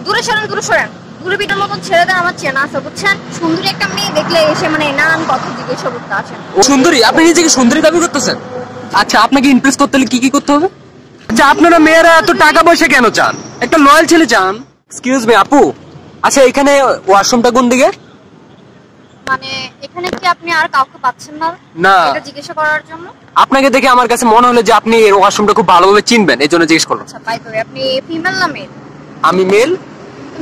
দূরে সরেন, দূরে সরেন। দূরে পিটার মতন ছেলেদের আমার চেনা আছে, বুঝছেন? সুন্দরী একটা মেয়ে দেখলে এসে মানে নানান কথা জিজ্ঞাসা করতে আসেন। সুন্দরী? আপনি নিজেকে সুন্দরী দাবি করতেছেন? আচ্ছা, আপনাকে ইমপ্রেস করতে হলে কি কি করতে হবে? আচ্ছা, আপনারা মেয়েরা এত টাকা পয়সা কেন চান? একটা লয়াল ছেলে চান। এক্সকিউজ মি আপু, আচ্ছা এখানে ওয়াশরুমটা কোন দিকে? মানে এখানে কি আপনি আর কাউকে পাচ্ছেন না? না, এটা জিজ্ঞাসা করার জন্য। আপনাকে দেখে আমার কাছে মনে হলো যে আপনি এই ওয়াশরুমটা খুব ভালোভাবে চিনবেন, এই জন্য জিজ্ঞেস করলাম। আচ্ছা বাই দ্য ওয়ে, আপনি ফিমেল না মেল? আমি মেল।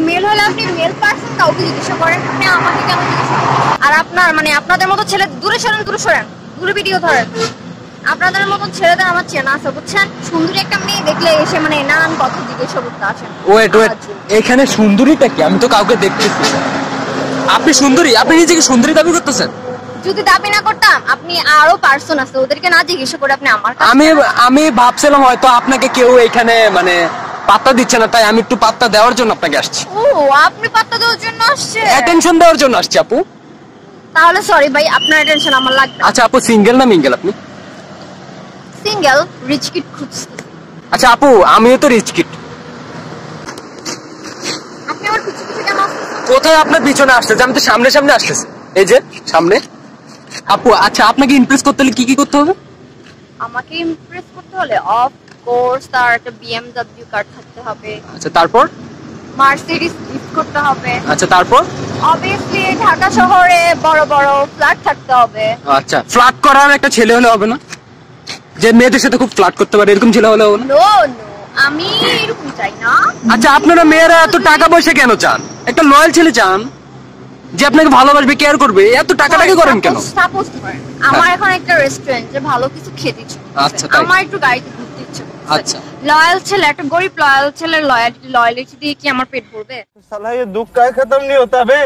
মেল হলে আপনি মেল পারসন কাউকে জিজ্ঞাসা করেন, আপনি আমাকে কেন জিজ্ঞাসা করেন? আর আপনার মানে আপনাদের মতো ছেলে দূরে সরেন, দূরে সরেন। দূরে ভিডিও ধরেন। আপনাদের মতো ছেলেদের আমার চেনা আছে, বুঝছেন? সুন্দরী একটা মেয়ে দেখলে এসে মানে নানান কথা জিজ্ঞাসা করতে আসেন। ওয়েট ওয়েট, এখানে সুন্দরীটা কি? আমি তো কাউকে দেখতেছি। আপনি সুন্দরী? আপনি নিজেকে সুন্দরী দাবি করতেছেন? যদি দাবি না করতাম, আপনি আরো পার্সন আছে, ওদেরকে না জিজ্ঞাসা করে আপনি আমার কাছে। আমি ভাবছিলাম হয়তো আপনাকে কেউ এখানে মানে পাত্তা দিচ্ছে না, তাই আমি একটু পাত্তা দেওয়ার জন্য আপনাকে আসছি। ও, আপনি পাত্তা দেওয়ার জন্য আসছেন? অ্যাটেনশন দেওয়ার জন্য আসছি আপু। তাহলে সরি ভাই, আপনার অ্যাটেনশন আমার লাগবে না। আচ্ছা আপু, সিঙ্গেল না মিঙ্গেল আপনি? সিঙ্গেল, রিচ কিড খুঁজছি। আচ্ছা আপু, আমিও তো রিচ কিড। আপনি আমার পিছু পিছু কেন আসছেন? কোথায় আপনার পিছনে আসতেছে? আমি তো সামনে সামনে আসতেছি, এই যে সামনে। আপু আচ্ছা, আপনাকে ইমপ্রেস করতে হলে কি কি করতে হবে? আমাকে ইমপ্রেস করতে হলে অফ কোর্স তার একটা BMW কার থাকতে হবে। আচ্ছা তারপর? মার্সিডিজ গিফট করতে হবে। আচ্ছা তারপর? অবভিয়াসলি ঢাকা শহরে বড় বড় ফ্ল্যাট থাকতে হবে। আচ্ছা, ফ্লার্ট করার একটা ছেলে হলে হবে না? যে মেয়েদের সাথে খুব ফ্লার্ট করতে পারে, এরকম ছেলে হলে হবে না? নো নো, আমি এরকম চাই না। আচ্ছা, আপনারা মেয়েরা এত টাকা পয়সা কেন চান? একটা লয়াল ছেলে চান যে আপনাকে ভালোবাসবে, কেয়ার করবে। এত টাকাটাকে করেন কেন? সাপোজ করেন আমার এখন একটা রেস্টুরেন্টে ভালো কিছু খেতে ইচ্ছে করছে। আচ্ছা, তাই? আমার একটু গাড়িতে ঘুরতে ইচ্ছে করছে। আচ্ছা, লয়াল ছেলে, একটা গরিব লয়াল ছেলের লয়ালিটি দিয়ে কি আমার পেট ভরবে? साला ये दुख का खत्म नहीं होता बे।